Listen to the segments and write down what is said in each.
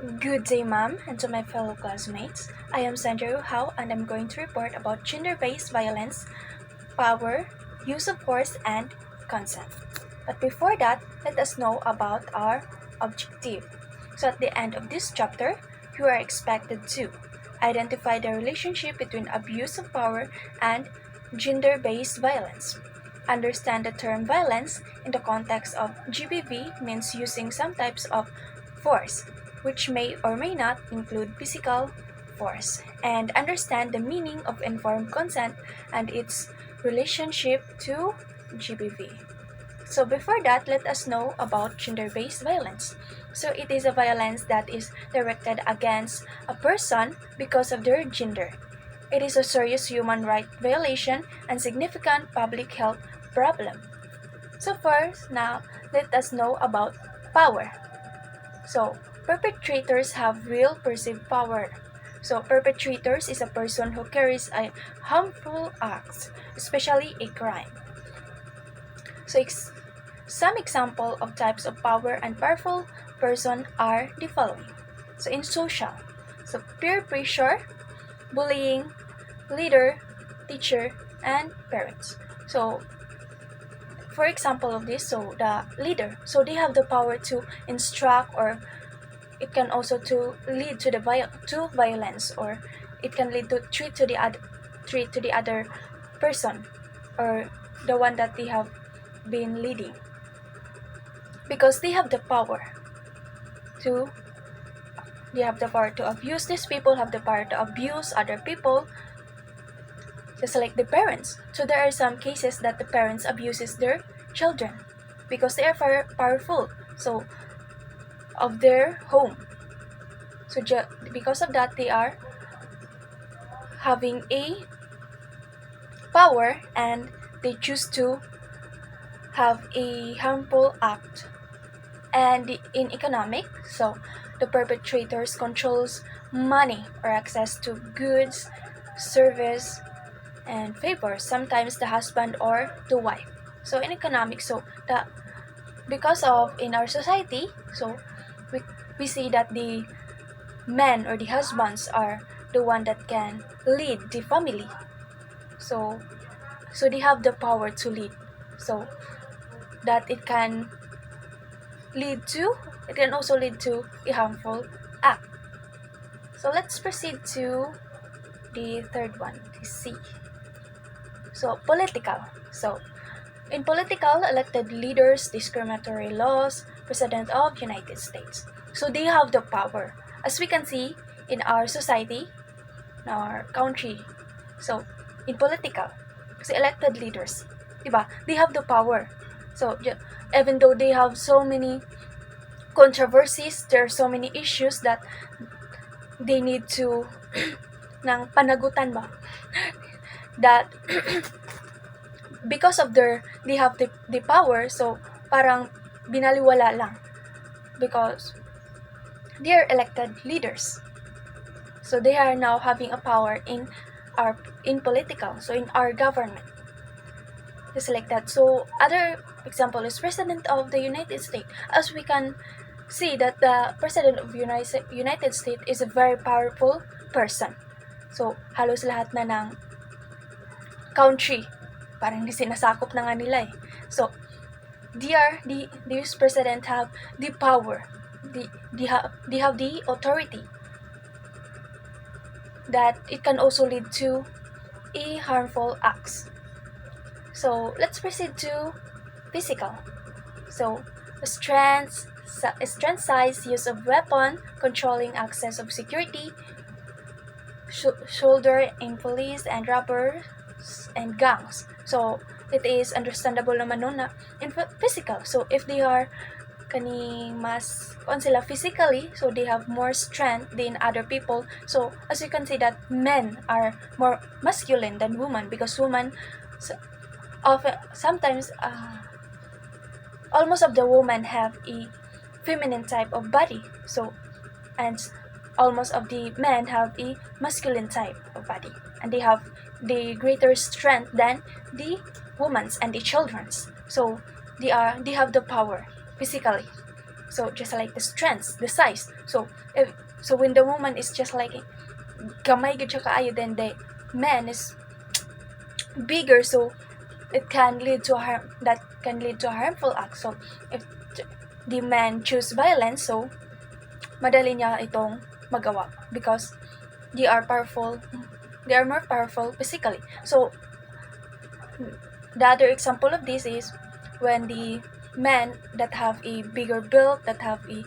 Good day, ma'am, and to my fellow classmates. I am Sandra Ohao, and I'm going to report about gender-based violence, power, use of force, and consent. But before that, let us know about our objective. So at the end of this chapter, you are expected to identify the relationship between abuse of power and gender-based violence. Understand the term violence in the context of GBV means using some types of force, which may or may not include physical force, and understand the meaning of informed consent and its relationship to GBV. So before that, let us know about gender-based violence. So it is a violence that is directed against a person because of their gender. It is a serious human right violation and significant public health problem. So first, now let us know about power. So perpetrators have real perceived power. So perpetrators is a person who carries a harmful act, especially a crime. So some example of types of power and powerful person are the following. So in social, so peer pressure, bullying, leader, teacher, and parents. So for example of this, so the leader, so they have the power to instruct, or it can also to lead to to violence, or it can lead to treat to the other person, or the one that they have been leading, because to they have the power to abuse. These people have the power to abuse other people, just like the parents. So there are some cases that the parents abuses their children because they are powerful, so of their home. So because of that, they are having a power, and they choose to have a harmful act. And in economic, so the perpetrators controls money or access to goods, service, and favors, sometimes the husband or the wife. So in economic, so the because of in our society, so we, we see that the men or the husbands are the one that can lead the family. So they have the power to lead. So that it can also lead to a harmful act. So let's proceed to the third one, the C. So political. So in political, elected leaders, discriminatory laws, President of United States. So they have the power. As we can see in our society, in our country. So in political, so elected leaders, diba? They have the power. So even though they have so many controversies, there are so many issues that they need to ng panagutan ba, that because of they have the power, so parang binaliwala lang because they are elected leaders, so they are now having a power in political, so in our government, just like that. So other example is President of the United States. As we can see that the President of United States is a very powerful person. So halos lahat na ng country parang sinasakop na nga nila eh. So these president have the power, they have the authority that it can also lead to a harmful acts. So let's proceed to physical. So strength, size, use of weapon, controlling access of security, shoulder in police and robbers and gangs. So it is understandable naman nun na in physical. So if they are kaning mas on sila physically, so they have more strength than other people. So as you can see that men are more masculine than women, because women often sometimes almost of the women have a feminine type of body. So and almost of the men have a masculine type of body, and they have the greater strength than the women's and the children's. So they have the power physically. So just like the strength, the size. So when the woman is just like gamay gud siya kaayo, then the man is bigger, so it can lead to a harmful act. So if the man choose violence, so madali niya itong magawa because they are more powerful physically. So the other example of this is when the men that have a bigger build, that have a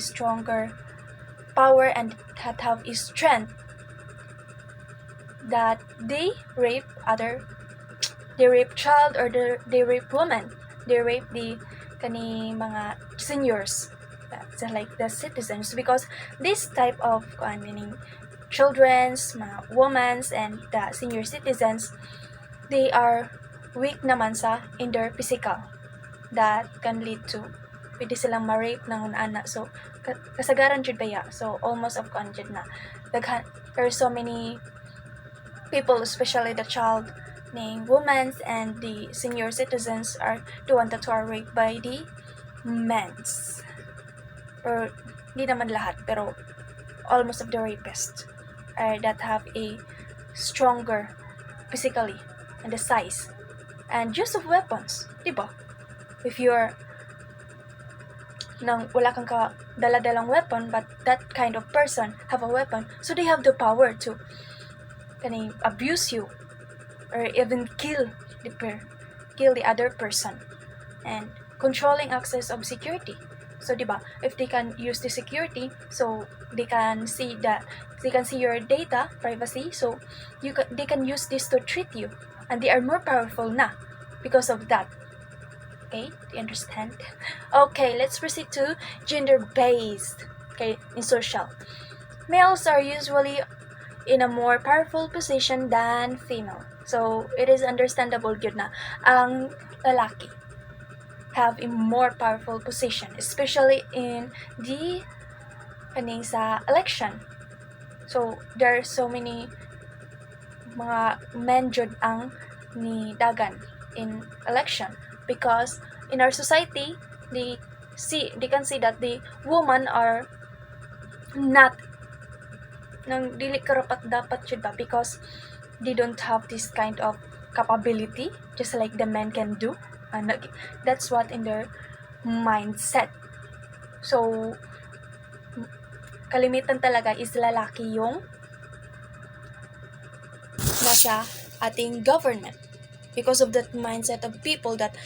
stronger power, and that have a strength, that they rape child, or they rape women, they rape the mga seniors, so like the citizens, because this type of meaning children's, mga women's, and the senior citizens, they are weak naman in their physical, that can lead to pwede silang ma-rape ng ana. So kasagaran jud baya, so almost of jud na there are so many people, especially the child, women, and the senior citizens are the one that are raped by the men's, or hindi naman lahat, pero almost of the rapists are that have a stronger physically, and the size and use of weapons, diba? If you're wala kang dala-dalang weapon, but that kind of person have a weapon, so they have the power to abuse you, or even kill the other person, and controlling access of security. So diba, if they can use the security, so they can see your data privacy, so they can use this to treat you, and they are more powerful na because of that. Okay, do you understand? Okay, let's proceed to gender-based. Okay, in social, males are usually in a more powerful position than female. So it is understandable good na ang lalaki have a more powerful position, especially in the sa election. So there are so many mga men jud ang ni dagan in election, because in our society they can see that the women are not nang dili karapat dapat jud ba, because they don't have this kind of capability just like the men can do, and that's what in their mindset. So kalimitan talaga is lalaki yung nasa ating government, because of that mindset of people that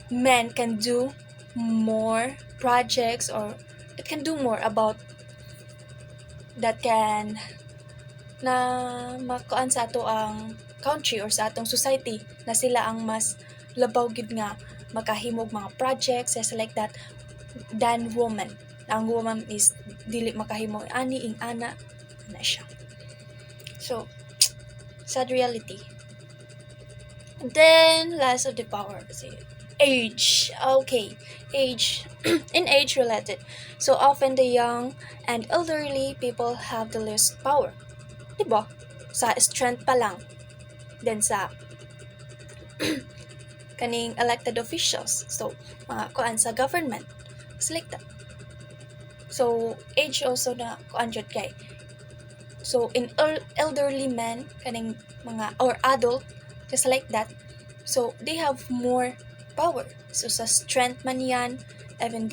men can do more projects, or that can do more about, that can na makuan sa ato ang country or sa atong society, na sila ang mas labaw gid nga makahimog mga projects, just like that, than woman. Ang woman is dili makahimo ani ing ana na siya. So sad reality. And then last of the power, age. Okay, age. In age related, so often the young and elderly people have the least power, diba? Sa strength pa lang, then sa kaning elected officials, so mga kuan sa government, it's like that. So age also na kuan jud kay, so in elderly men, kaning mga or adult, just like that, so they have more power. So sa strength man yan, even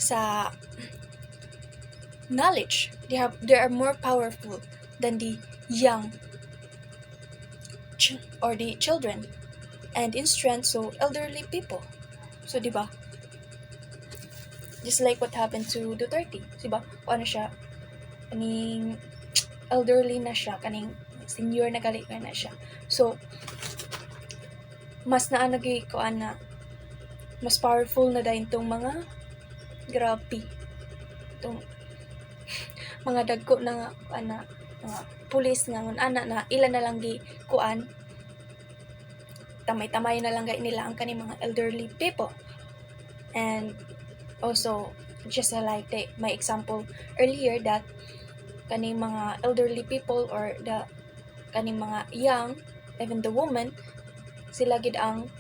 sa knowledge, they are more powerful than the young or the children, and in strength, so elderly people. So diba, just like what happened to Duterte, diba, ano siya, kaning elderly na siya, kaning senior na gali na siya, so mas naanagi ko na mas powerful na dahil itong mga grabe, itong mga dagko na mga pulis nga ana na ilan na lang gi kuan, tamay-tamay na lang nila ang kaning mga elderly people. And also, just like my example earlier, that kaning mga elderly people or the kaning mga young, even the woman, sila gid ang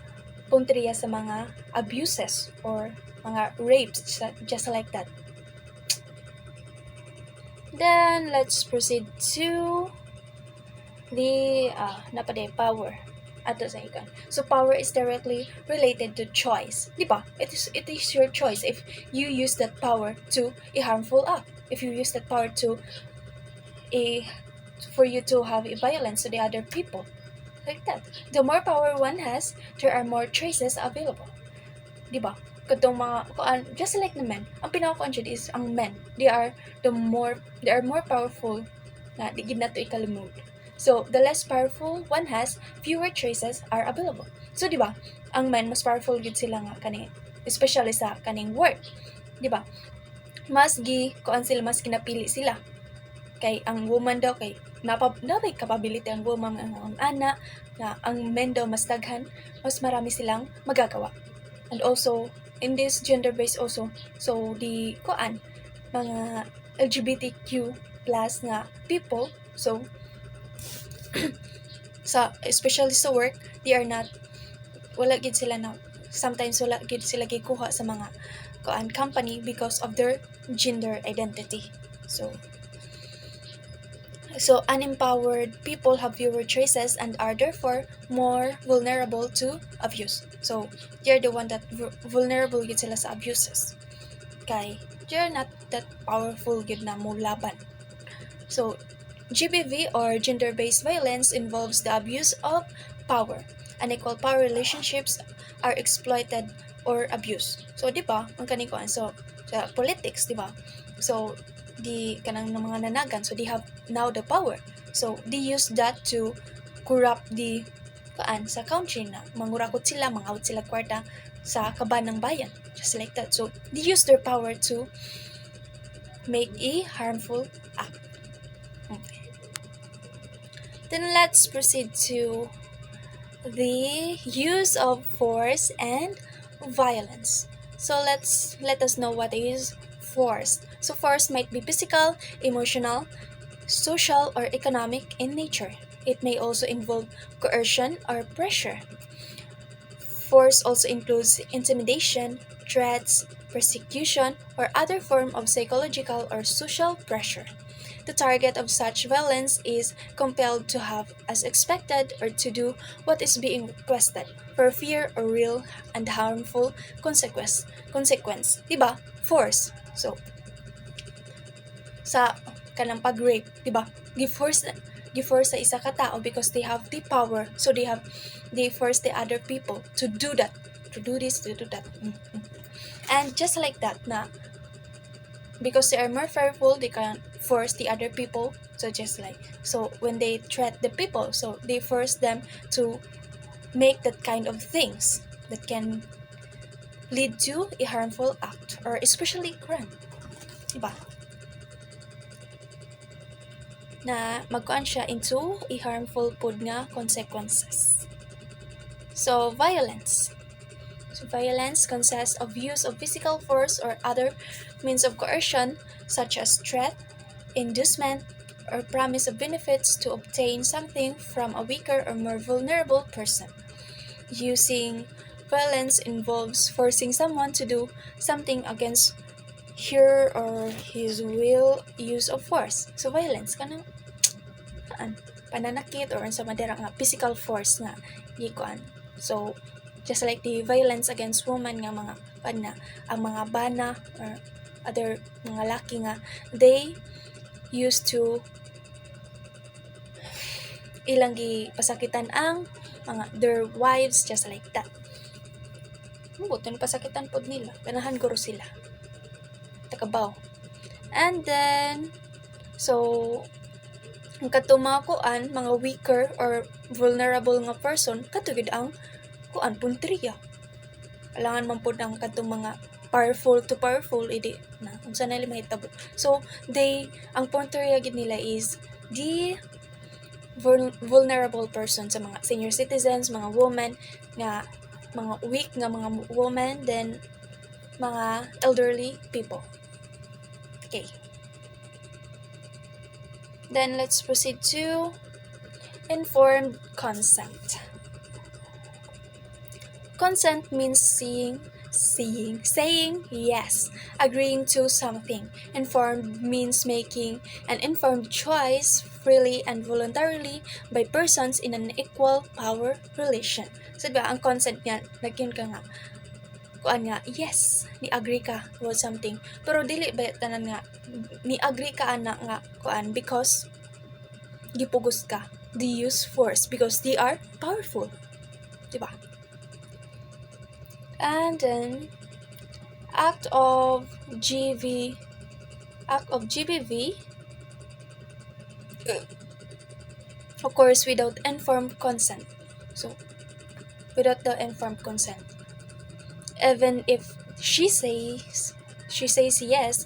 punteriya sa mga abuses or mga rapes, just like that. Then let's proceed to the power ato sa ikan. So power is directly related to choice, di ba? It is your choice if you use that power to a harmful act. If you use that power to a for you to have a violence to the other people, like that. The more power one has, there are more choices available. Di ba? Katong mga just like the men, ang pinaka dyan is ang men. They are more powerful na di gid nato ikalimod. So, the less powerful one has, fewer choices are available. So, di ba? Ang men mas powerful gid sila nga kani, especially sa kaning work. Di ba? Mas kinapili sila. Kay ang woman daw kay napay capability ang woman ang ana na ang men daw mas daghan, mas marami silang magagawa. And also in this gender based also, so the mga LGBTQ plus nga people, so especially sa work, they are not, wala gid sila na, sometimes wala gid sila gikuha sa mga company because of their gender identity. So unempowered people have fewer choices and are therefore more vulnerable to abuse. So they're the one that vulnerable gid sila sa abuses. Kay they're not that powerful gid na mo laban. So GBV or gender-based violence involves the abuse of power. Unequal power relationships are exploited or abused. So di ba, ang kaning so sa politics, di ba? So di kanang mga nanagan, so they have now the power, so they use that to corrupt the sa country na mangurakot sila, mangawat sila kwarta sa kaban ng bayan, just like that. So they use their power to make a harmful act. Okay. Then let's proceed to the use of force and violence. So let us know what is force. So force might be physical, emotional, social, or economic in nature. It may also involve coercion or pressure. Force also includes intimidation, threats, persecution, or other form of psychological or social pressure. The target of such violence is compelled to have as expected or to do what is being requested for fear or real and harmful consequence. Diba? Force. So, sa kanang pag-rape, diba? Gi-force sa isa ka tao because they have the power. So they force the other people to do that, to do this, to do that. And just like that na, because they are more powerful, they can force the other people. So when they threat the people, so they force them to make that kind of things that can lead to a harmful act or especially crime. Diba? Na magkuan siya into a harmful pud nga consequences. So violence. So violence consists of use of physical force or other means of coercion such as threat, inducement, or promise of benefits to obtain something from a weaker or more vulnerable person. Using violence involves forcing someone to do something against her or his will, use of force. So violence kanang pananakit or sa madira nga physical force nga gikuan. So just like the violence against women nga mga ang mga bana or other mga laki nga, they used to ilang pasakitan ang their wives, just like that. Buton pasakitan pod nila, ganahan guro sila. Takabaw. And then so ang katong mga weaker or vulnerable nga person, katugid ang punteriya. Alangan man pod ang katong mga powerful to powerful, idi na unsa na mahitabo. So ang punteriya gid nila is the vulnerable person, sa mga senior citizens, mga women nga mga weak nga mga women, then mga elderly people. Okay. Then let's proceed to informed consent. Consent means saying yes, agreeing to something. Informed means making an informed choice freely and voluntarily by persons in an equal power relation. So, diba, ang consent niya, nagyan ka nga, kuan nga, yes, ni-agree ka about something. Pero dili ba tanan nga, ni-agree ka ana nga, kuan, because gipugos ka. They use force because they are powerful. Diba? And then, act of GBV, of course, without informed consent. So, without the informed consent. Even if she says yes,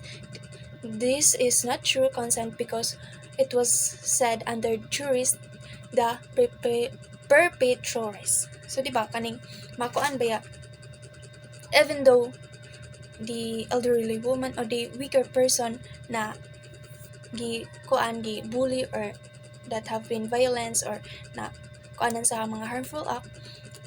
this is not true consent because it was said under juris the perpetrators. So, di ba, kaning makuan ba ya, even though the elderly woman or the weaker person na gi bully or that have been violence or na kuanan sa mga harmful act,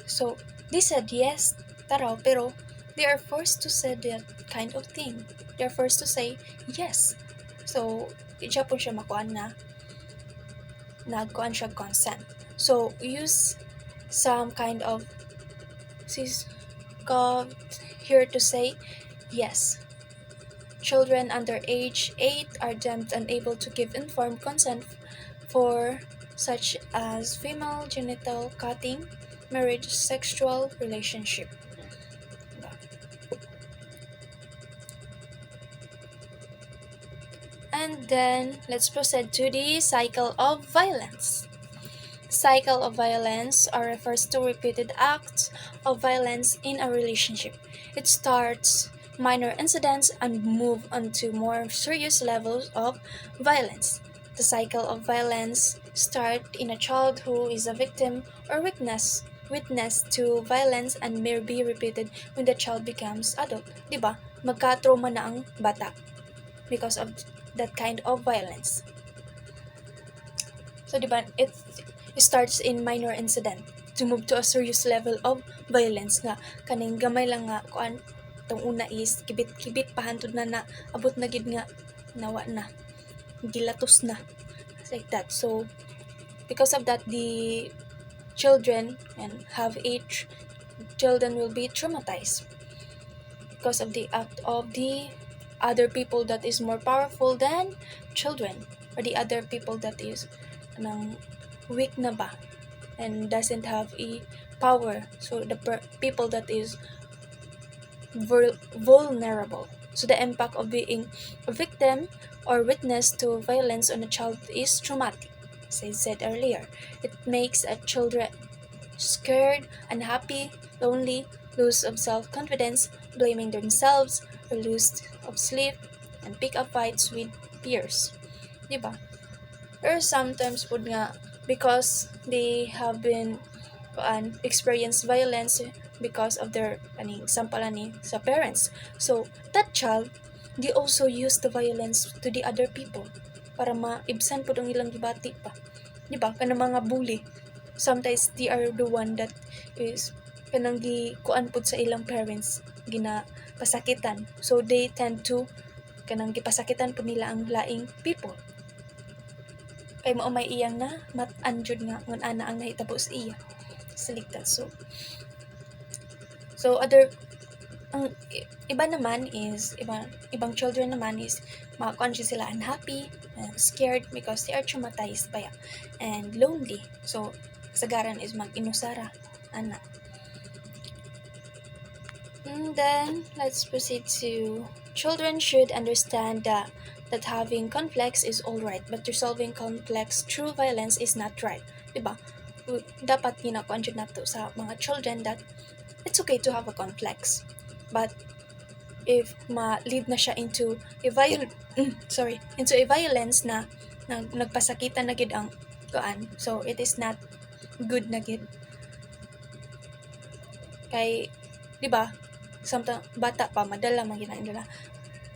so they said yes taraw, pero they are forced to say that kind of thing. They are forced to say yes. So siya po siya makuan na nagkuan siya consent. So use some kind of here to say yes. Children under age 8 are deemed unable to give informed consent for such as female genital cutting, marriage, sexual relationship. And then let's proceed to the cycle of violence. Cycle of violence refers to repeated acts of violence in a relationship. It starts minor incidents and move on to more serious levels of violence. The cycle of violence starts in a child who is a victim or witness to violence and may be repeated when the child becomes adult. Diba? Magka-trauma na ang bata because of that kind of violence. So, diba, it starts in minor incident to move to a serious level of violence nga. Kaning gamay lang nga, kuan, itong una is, kibit pahantod na abot na gid nga, nawa na, gilatos na, like that. So, because of that, the children and have age, children will be traumatized because of the act of the other people that is more powerful than children, or the other people that is weak na ba and doesn't have a power. So the people that is vulnerable. So the impact of being a victim or witness to violence on a child is traumatic, as I said earlier. It makes a children scared, unhappy, lonely, lose of self-confidence, blaming themselves, or lose of sleep, and pick up fights with peers. Diba? Or sometimes po nga, because they have been experienced violence because of their example sa parents. So that child, they also use the violence to the other people para maibsan po ang ilang gibati pa. Diba? Kanang mga bully. Sometimes they are the one that is kanang gikuan po sa ilang parents ginapasakitan. So they tend to kanang gipasakitan po nila ang laing people. Kay mao may iyang na mat-an jud nga ngon ana ang nahitabo sa iya sa ligtas. So other ang iba naman is ibang children naman is conscious sila unhappy, scared because they are traumatized by and lonely. So kasagaran is mag-inusara ana. And then let's proceed to children should understand that having conflicts is alright, but resolving conflicts through violence is not right. Diba? Dapat ginakuan jud nato sa mga children that it's okay to have a conflicts. But if ma-lead na siya into a violence na nagpasakitan na gid ang kuan, so it is not good na gid. Kay diba? Samtang bata pa madala man ginain nila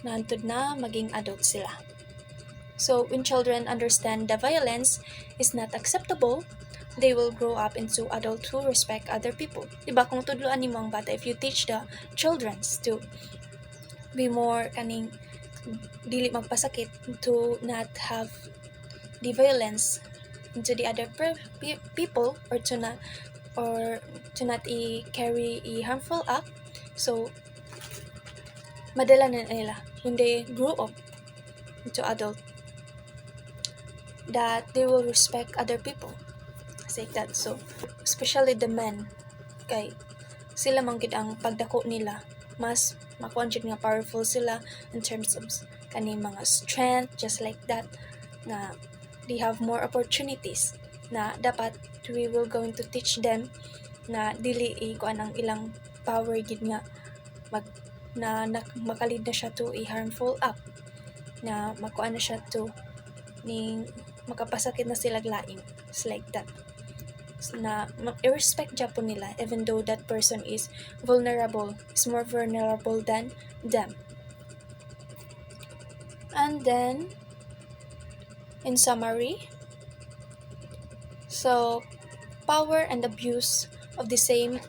nahantod na maging adult sila. So, when children understand the violence is not acceptable, they will grow up into adults who respect other people. Diba kung tudloan ni mga bata, if you teach the children to be more kaning dili magpasakit, to not have the violence into the other people, or to not carry a harmful act. So madala na nila when they grow up into adult that they will respect other people. It's like that. So especially the men, kay sila man gid ang pagdako nila, mas makuan jud nga powerful sila in terms of kani mga strength, just like that, na they have more opportunities, na dapat we will going to teach them na dili kuan ang ilang power gid nga makalid na siya to a harmful act, na makuan na siya to ning makapasakit na sila laing. It's like that, na i-respect Japon nila even though that person is more vulnerable than them. And then in summary, so power and abuse of the same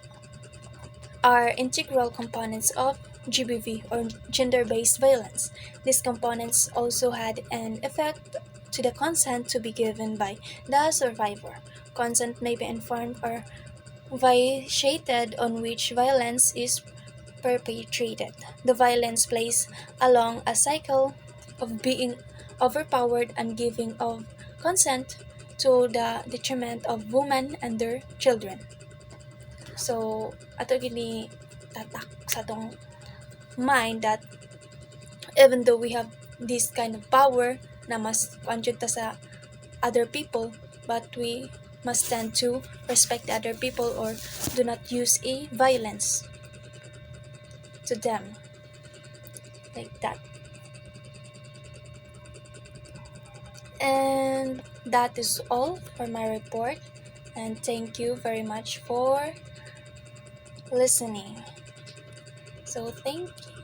are integral components of GBV, or gender-based violence. These components also had an effect to the consent to be given by the survivor. Consent may be informed or vitiated on which violence is perpetrated. The violence plays along a cycle of being overpowered and giving of consent to the detriment of women and their children. So, ato gini tatak sa tong mind that even though we have this kind of power na mas conjure ta sa other people, but we must tend to respect the other people or do not use a violence to them, like that. And that is all for my report, and thank you very much for listening. So thank you.